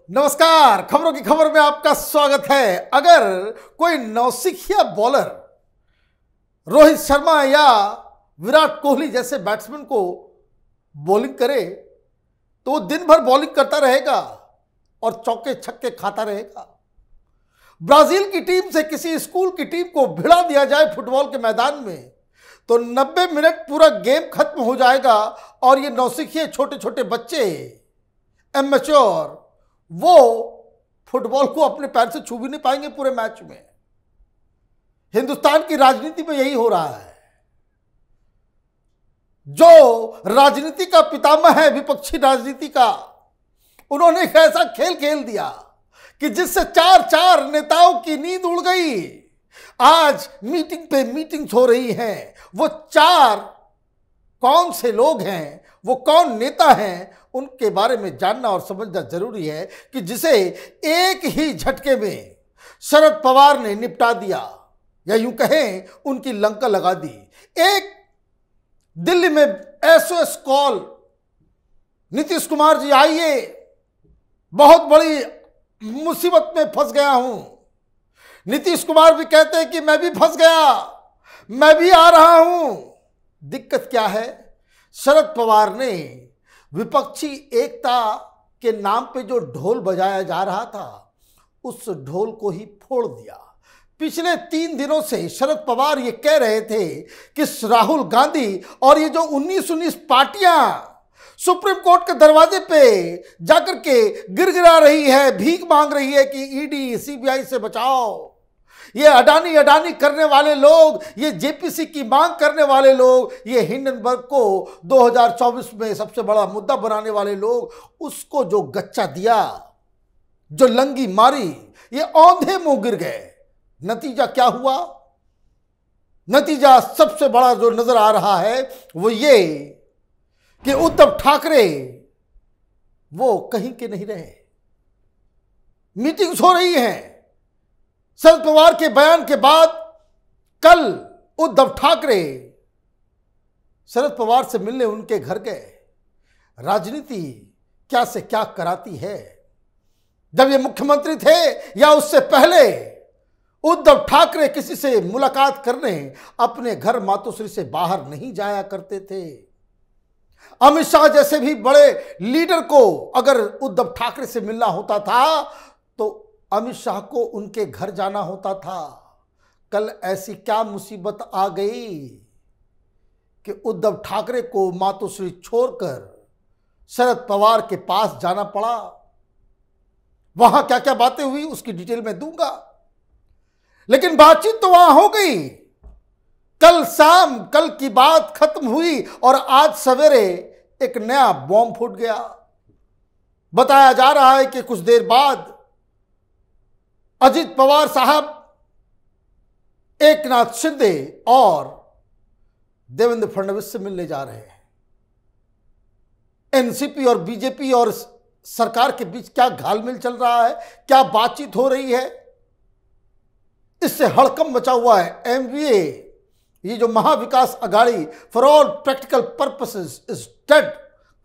नमस्कार, खबरों की खबर में आपका स्वागत है। अगर कोई नौसिखिया बॉलर रोहित शर्मा या विराट कोहली जैसे बैट्समैन को बॉलिंग करे तो वो दिन भर बॉलिंग करता रहेगा और चौके छक्के खाता रहेगा। ब्राजील की टीम से किसी स्कूल की टीम को भिड़ा दिया जाए फुटबॉल के मैदान में तो 90 मिनट पूरा गेम खत्म हो जाएगा और ये नौसिखिए छोटे छोटे बच्चे एमेच्योर वो फुटबॉल को अपने पैर से छू भी नहीं पाएंगे पूरे मैच में। हिंदुस्तान की राजनीति में यही हो रहा है। जो राजनीति का पितामह है विपक्षी राजनीति का, उन्होंने एक ऐसा खेल खेल दिया कि जिससे चार नेताओं की नींद उड़ गई। आज मीटिंग पे मीटिंग्स हो रही हैं। वो चार कौन से लोग हैं, वो कौन नेता हैं, उनके बारे में जानना और समझना जरूरी है कि जिसे एक ही झटके में शरद पवार ने निपटा दिया या यूं कहें उनकी लंका लगा दी। एक दिल्ली में एसओएस कॉल, नीतीश कुमार जी आइए, बहुत बड़ी मुसीबत में फंस गया हूं। नीतीश कुमार भी कहते हैं कि मैं भी फंस गया, मैं भी आ रहा हूं। दिक्कत क्या है? शरद पवार ने विपक्षी एकता के नाम पे जो ढोल बजाया जा रहा था उस ढोल को ही फोड़ दिया। पिछले 3 दिनों से शरद पवार ये कह रहे थे कि राहुल गांधी और ये जो 19 पार्टियां सुप्रीम कोर्ट के दरवाजे पे जाकर के गिड़गिड़ा रही है, भीख मांग रही है कि ईडी सीबीआई से बचाओ। ये अडानी करने वाले लोग, ये जेपीसी की मांग करने वाले लोग, ये हिंडनबर्ग को 2024 में सबसे बड़ा मुद्दा बनाने वाले लोग, उसको जो गच्चा दिया, जो लंगी मारी, ये औंधे मुंह गिर गए। नतीजा क्या हुआ? नतीजा सबसे बड़ा जो नजर आ रहा है वो ये कि उद्धव ठाकरे वो कहीं के नहीं रहे। मीटिंग्स हो रही हैं। शरद पवार के बयान के बाद कल उद्धव ठाकरे शरद पवार से मिलने उनके घर गए। राजनीति क्या से क्या कराती है। जब ये मुख्यमंत्री थे या उससे पहले उद्धव ठाकरे किसी से मुलाकात करने अपने घर मातोश्री से बाहर नहीं जाया करते थे। अमित शाह जैसे भी बड़े लीडर को अगर उद्धव ठाकरे से मिलना होता था तो अमित शाह को उनके घर जाना होता था। कल ऐसी क्या मुसीबत आ गई कि उद्धव ठाकरे को मातोश्री छोड़कर शरद पवार के पास जाना पड़ा। वहां क्या क्या बातें हुई उसकी डिटेल में दूंगा, लेकिन बातचीत तो वहां हो गई। कल शाम कल की बात खत्म हुई और आज सवेरे एक नया बॉम्ब फूट गया। बताया जा रहा है कि कुछ देर बाद अजित पवार साहब, एकनाथ शिंदे और देवेंद्र फडणवीस से मिलने जा रहे हैं। एनसीपी और बीजेपी और सरकार के बीच क्या घालमेल चल रहा है, क्या बातचीत हो रही है, इससे हड़कंप मचा हुआ है। एमवीए, ये जो Maha Vikas Aghadi for all practical purposes is dead,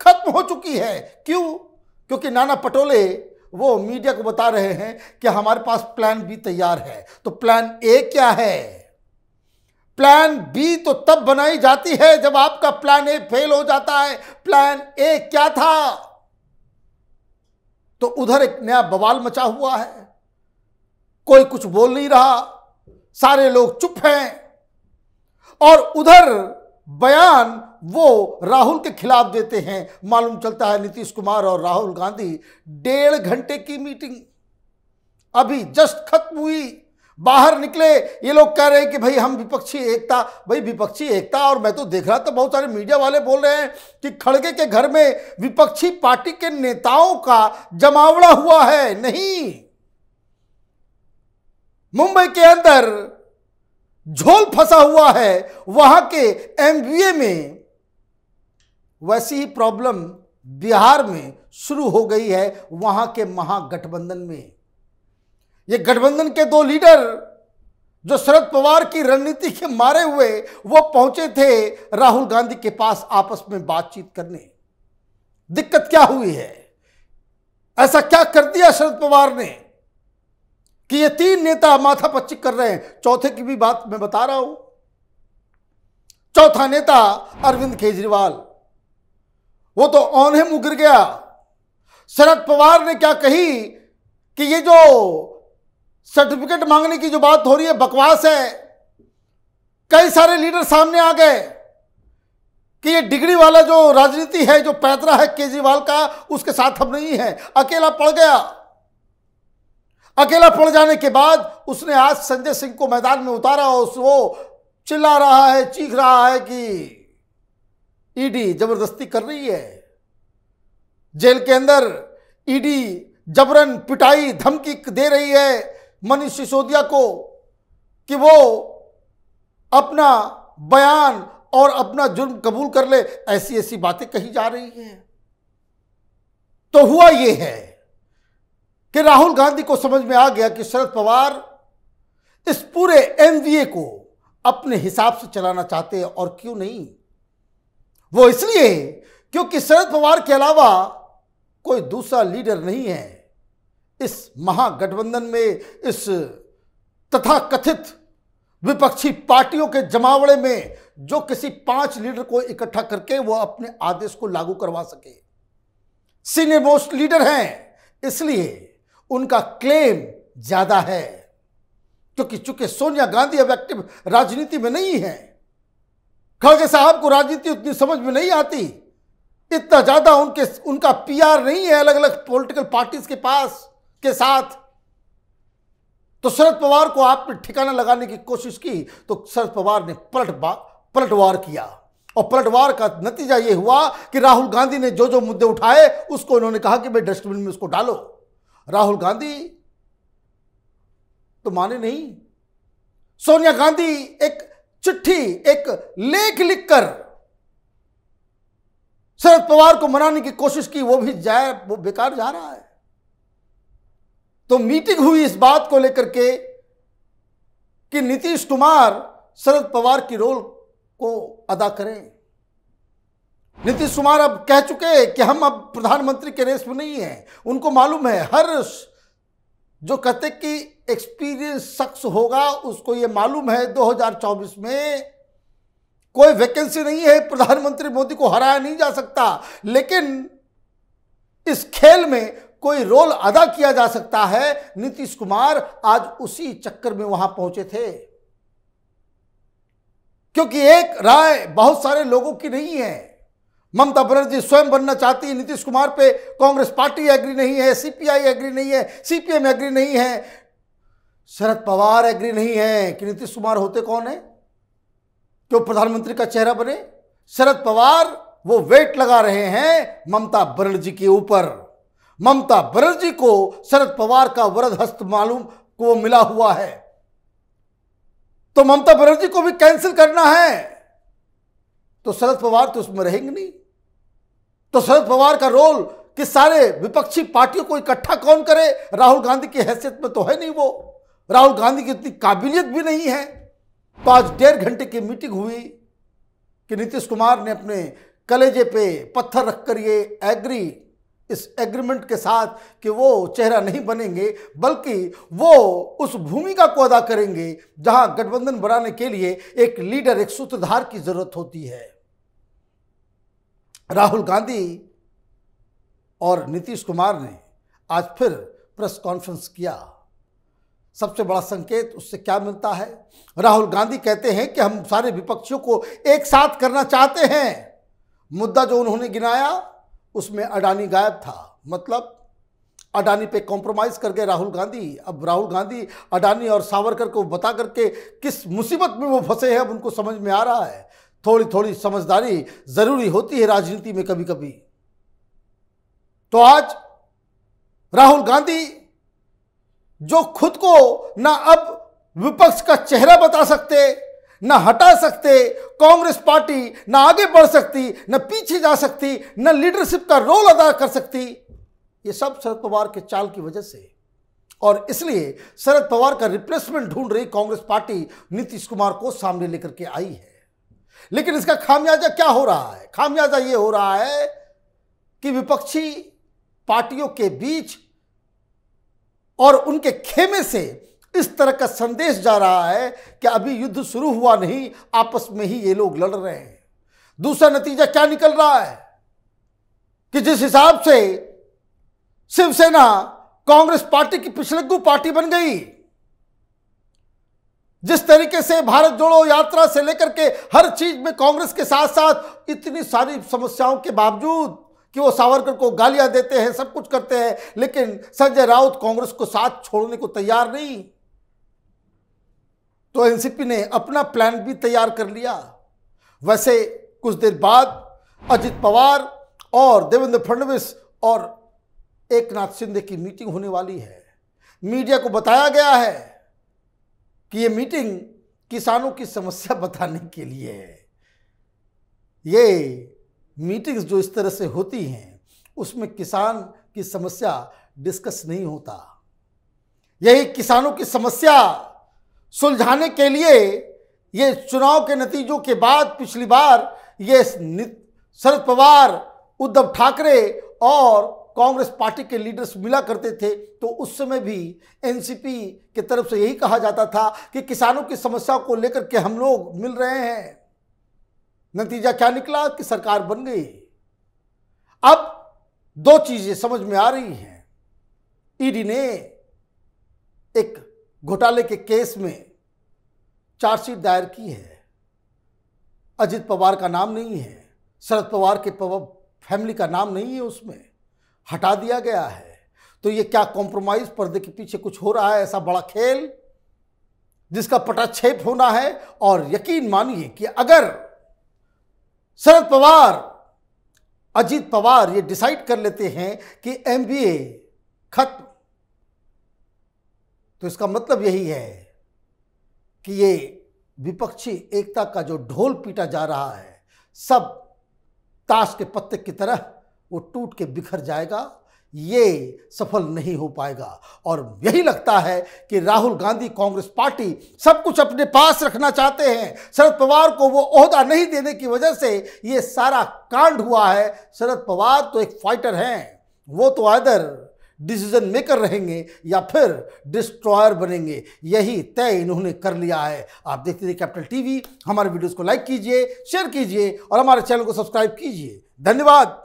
खत्म हो चुकी है। क्यों? क्योंकि नाना पटोले वो मीडिया को बता रहे हैं कि हमारे पास प्लान बी तैयार है। तो प्लान ए क्या है? प्लान बी तो तब बनाई जाती है जब आपका प्लान ए फेल हो जाता है। प्लान ए क्या था? तो उधर एक नया बवाल मचा हुआ है। कोई कुछ बोल नहीं रहा, सारे लोग चुप हैं। और उधर बयान वो राहुल के खिलाफ देते हैं। मालूम चलता है नीतीश कुमार और राहुल गांधी 1.5 घंटे की मीटिंग अभी जस्ट खत्म हुई। बाहर निकले, ये लोग कह रहे हैं कि भाई हम विपक्षी एकता, भाई विपक्षी एकता। और मैं तो देख रहा था बहुत सारे मीडिया वाले बोल रहे हैं कि खड़गे के घर में विपक्षी पार्टी के नेताओं का जमावड़ा हुआ है। नहीं, मुंबई के अंदर झोल फंसा हुआ है। वहां के एमवीए में वैसी ही प्रॉब्लम बिहार में शुरू हो गई है, वहां के महागठबंधन में। ये गठबंधन के 2 लीडर जो शरद पवार की रणनीति के मारे हुए वो पहुंचे थे राहुल गांधी के पास आपस में बातचीत करने। दिक्कत क्या हुई है? ऐसा क्या कर दिया शरद पवार ने कि ये तीन नेता माथापच्ची कर रहे हैं? चौथे की भी बात मैं बता रहा हूं। चौथा नेता अरविंद केजरीवाल, वो तो औंधे मुंह गिर गया। शरद पवार ने क्या कही कि ये जो सर्टिफिकेट मांगने की जो बात हो रही है बकवास है। कई सारे लीडर सामने आ गए कि ये डिग्री वाला जो राजनीति है, जो पैतरा है केजरीवाल का, उसके साथ हम नहीं है। अकेला पड़ गया। अकेला पड़ जाने के बाद उसने आज संजय सिंह को मैदान में उतारा और वो चिल्ला रहा है, चीख रहा है कि ईडी जबरदस्ती कर रही है। जेल के अंदर ईडी जबरन पिटाई धमकी दे रही है मनीष सिसोदिया को कि वो अपना बयान और अपना जुर्म कबूल कर ले। ऐसी ऐसी बातें कही जा रही हैं। तो हुआ ये है कि राहुल गांधी को समझ में आ गया कि शरद पवार इस पूरे एनडीए को अपने हिसाब से चलाना चाहते हैं। और क्यों नहीं? वो इसलिए क्योंकि शरद पवार के अलावा कोई दूसरा लीडर नहीं है इस महागठबंधन में, इस तथाकथित विपक्षी पार्टियों के जमावड़े में, जो किसी 5 लीडर को इकट्ठा करके वो अपने आदेश को लागू करवा सके। सीनियर मोस्ट लीडर हैं, इसलिए उनका क्लेम ज्यादा है। क्योंकि चूंकि सोनिया गांधी अब एक्टिव राजनीति में नहीं है, खड़गे साहब को राजनीति उतनी समझ में नहीं आती, इतना ज्यादा उनका पीआर नहीं है अलग अलग पॉलिटिकल पार्टीज के पास के साथ। तो शरद पवार को आपने ठिकाना लगाने की कोशिश की तो शरद पवार ने पलटवार किया। और पलटवार का नतीजा यह हुआ कि राहुल गांधी ने जो जो मुद्दे उठाए उसको उन्होंने कहा कि भाई डस्टबिन में उसको डालो। राहुल गांधी तो माने नहीं। सोनिया गांधी एक चिट्ठी, एक लेख लिखकर शरद पवार को मनाने की कोशिश की, वो बेकार जा रहा है। तो मीटिंग हुई इस बात को लेकर के कि नीतीश कुमार शरद पवार की रोल को अदा करें। नीतीश कुमार अब कह चुके कि हम अब प्रधानमंत्री के रेस में नहीं हैं। उनको मालूम है, हर जो कहते कि एक्सपीरियंस शख्स होगा उसको ये मालूम है 2024 में कोई वैकेंसी नहीं है, प्रधानमंत्री मोदी को हराया नहीं जा सकता। लेकिन इस खेल में कोई रोल अदा किया जा सकता है। नीतीश कुमार आज उसी चक्कर में वहां पहुंचे थे, क्योंकि एक राय बहुत सारे लोगों की नहीं है। ममता बनर्जी स्वयं बनना चाहती है, नीतीश कुमार पे कांग्रेस पार्टी एग्री नहीं है, सीपीआई एग्री नहीं है, सीपीएम एग्री नहीं है, शरद पवार एग्री नहीं है कि नीतीश कुमार होते कौन है, क्यों प्रधानमंत्री का चेहरा बने। शरद पवार वो वेट लगा रहे हैं ममता बनर्जी के ऊपर। ममता बनर्जी को शरद पवार का वरद हस्त मालूम को मिला हुआ है, तो ममता बनर्जी को भी कैंसिल करना है। तो शरद पवार तो उसमें रहेंगे नहीं। तो शरद पवार का रोल कि सारे विपक्षी पार्टियों को इकट्ठा कौन करे? राहुल गांधी की हैसियत में तो है नहीं वो, राहुल गांधी की इतनी काबिलियत भी नहीं है। तो आज 1.5 घंटे की मीटिंग हुई कि नीतीश कुमार ने अपने कलेजे पे पत्थर रखकर ये इस एग्रीमेंट के साथ कि वो चेहरा नहीं बनेंगे, बल्कि वो उस भूमिका को अदा करेंगे जहां गठबंधन बनाने के लिए एक लीडर, एक सूत्रधार की जरूरत होती है। राहुल गांधी और नीतीश कुमार ने आज फिर प्रेस कॉन्फ्रेंस किया। सबसे बड़ा संकेत उससे क्या मिलता है? राहुल गांधी कहते हैं कि हम सारे विपक्षियों को एक साथ करना चाहते हैं। मुद्दा जो उन्होंने गिनाया उसमें अडानी गायब था, मतलब अडानी पे कॉम्प्रोमाइज कर गए राहुल गांधी। अब राहुल गांधी अडानी और सावरकर को बता करके किस मुसीबत में वो फंसे हैं अब उनको समझ में आ रहा है। थोड़ी थोड़ी समझदारी जरूरी होती है राजनीति में कभी कभी। तो आज राहुल गांधी जो खुद को ना अब विपक्ष का चेहरा बता सकते, ना हटा सकते, कांग्रेस पार्टी ना आगे बढ़ सकती, ना पीछे जा सकती, ना लीडरशिप का रोल अदा कर सकती, ये सब शरद पवार के चाल की वजह से। और इसलिए शरद पवार का रिप्लेसमेंट ढूंढ रही कांग्रेस पार्टी नीतीश कुमार को सामने लेकर के आई है। लेकिन इसका खामियाजा क्या हो रहा है? खामियाजा ये हो रहा है कि विपक्षी पार्टियों के बीच और उनके खेमे से इस तरह का संदेश जा रहा है कि अभी युद्ध शुरू हुआ नहीं, आपस में ही ये लोग लड़ रहे हैं। दूसरा नतीजा क्या निकल रहा है कि जिस हिसाब से शिवसेना कांग्रेस पार्टी की पिछलग्गू पार्टी बन गई, जिस तरीके से भारत जोड़ो यात्रा से लेकर के हर चीज में कांग्रेस के साथ साथ इतनी सारी समस्याओं के बावजूद कि वो सावरकर को गालियां देते हैं, सब कुछ करते हैं, लेकिन संजय राउत कांग्रेस को साथ छोड़ने को तैयार नहीं, तो एनसीपी ने अपना प्लान भी तैयार कर लिया। वैसे कुछ देर बाद अजित पवार और देवेंद्र फडणवीस और एकनाथ शिंदे की मीटिंग होने वाली है। मीडिया को बताया गया है कि यह मीटिंग किसानों की समस्या बताने के लिए है। ये मीटिंग्स जो इस तरह से होती हैं उसमें किसान की समस्या डिस्कस नहीं होता। यही किसानों की समस्या सुलझाने के लिए ये चुनाव के नतीजों के बाद पिछली बार ये शरद पवार, उद्धव ठाकरे और कांग्रेस पार्टी के लीडर्स मिला करते थे, तो उस समय भी एनसीपी की तरफ से यही कहा जाता था कि किसानों की समस्या को लेकर के हम लोग मिल रहे हैं। नतीजा क्या निकला कि सरकार बन गई। अब दो चीजें समझ में आ रही हैं। ईडी ने एक घोटाले के केस में चार्जशीट दायर की है। अजित पवार का नाम नहीं है, शरद पवार के फैमिली का नाम नहीं है, उसमें हटा दिया गया है। तो ये क्या कॉम्प्रोमाइज, पर्दे के पीछे कुछ हो रहा है, ऐसा बड़ा खेल जिसका पटाक्षेप होना है। और यकीन मानिए कि अगर शरद पवार, अजित पवार ये डिसाइड कर लेते हैं कि एमबीए खत्म, तो इसका मतलब यही है कि ये विपक्षी एकता का जो ढोल पीटा जा रहा है, सब ताश के पत्ते की तरह वो टूट के बिखर जाएगा। ये सफल नहीं हो पाएगा। और यही लगता है कि राहुल गांधी, कांग्रेस पार्टी सब कुछ अपने पास रखना चाहते हैं। शरद पवार को वो ओहदा नहीं देने की वजह से ये सारा कांड हुआ है। शरद पवार तो एक फाइटर हैं, वो तो आइदर डिसीजन मेकर रहेंगे या फिर डिस्ट्रॉयर बनेंगे। यही तय इन्होंने कर लिया है। आप देखते रहिए कैपिटल टीवी। हमारे वीडियोस को लाइक कीजिए, शेयर कीजिए और हमारे चैनल को सब्सक्राइब कीजिए। धन्यवाद।